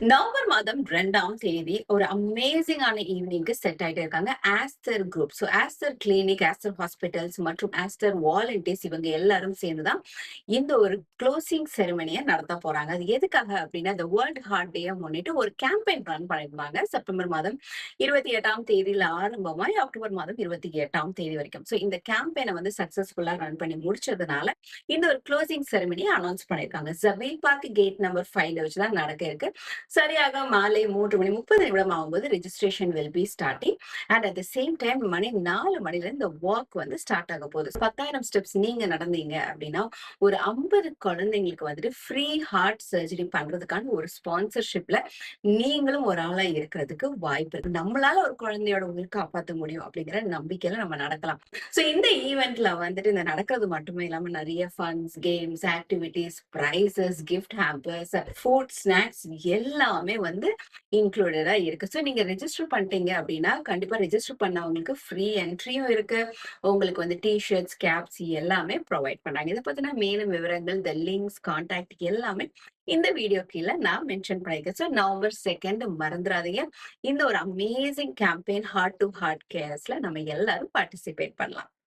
November மாதம் 2ஆம் தேதி ஒரு அமேசிங்கான ஈவினிங்க்கு செட் ஆயிட்டு இருக்காங்க. ஆஸ்தர் குரூப். ஆஸ்தர் கிளினிக், ஆஸ்தர் ஹாஸ்பிட்டல்ஸ் மற்றும் ஆஸ்தர் வாலண்டியர்ஸ் இவங்க எல்லாரும் சேர்ந்து தான் இந்த ஒரு க்ளோசிங் செரிமனிய நடத்த போறாங்க. அது எதுக்காக அப்படின்னா, இந்த வேர்ல்ட் ஹார்ட் டேய முன்னிட்டு ஒரு கேம்பெயின் ரன் பண்ணியிருந்தாங்க. செப்டம்பர் மாதம் 28ஆம் தேதியில ஆரம்பமாய் அக்டோபர் மாதம் 28ஆம் தேதி வரைக்கும். இந்த கேம்பெயின வந்து சக்சஸ்ஃபுல்லா ரன் பண்ணி முடிச்சதுனால, இந்த ஒரு க்ளோசிங் செரிமனிய அனௌன்ஸ் பண்ணியிருக்காங்க. ஜபீல் பார்க் கேட் நம்பர் 5ல வச்சு தான் நடக்க இருக்கு. சரியாக மாலை 3:30 ஆகும்போது registration will be starting and at the same time மணி 4 மணில இந்த வாக் வந்து ஸ்டார்ட் ஆக போகுது. 10,000 ஸ்டெப்ஸ் நீங்க நடந்தீங்க அப்படின்னா ஒரு 50 குழந்தைங்களுக்கு வந்துட்டு ஃப்ரீ ஹார்ட் சர்ஜரி பண்றதுக்கான ஒரு ஸ்பான்சர்ஷிப்ல நீங்களும் ஒரு ஆளா இருக்கிறதுக்கு வாய்ப்பு இருக்கு. நம்மளால ஒரு குழந்தையோட உயிர் காப்பாற்ற முடியும் அப்படிங்கிற நம்பிக்கையில நம்ம நடக்கலாம். இந்த ஈவெண்ட்ல வந்துட்டு இந்த நடக்கிறது மட்டுமே இல்லாம நிறைய funs, games, activities, prices, gift hampers, food, snacks எல்லாமே வந்து இன்க்ளூடடா இருக்கு. நீங்க ரெஜிஸ்டர் பண்ணிட்டீங்க அப்படின்னா கண்டிப்பா ரெஜிஸ்டர் பண்ணவங்களுக்கு ஃப்ரீ என்ட்ரியும் இருக்கு. உங்களுக்கு வந்து டி-ஷர்ட்ஸ், கேப்ஸ் எல்லாமே ப்ரொவைட் பண்றாங்க. இதை பத்தின மேலும் விவரங்கள், த லிங்க்ஸ், கான்டாக்ட் எல்லாமே இந்த வீடியோ கீழே நான் மென்ஷன் பண்ணிருக்கேன். நவம்பர் 2 மறந்துடாதீங்க. இந்த ஒரு amazing campaign heart to heart கேர்ஸ்ல நம்ம எல்லாரும் பார்ட்டிசிபேட் பண்ணலாம்.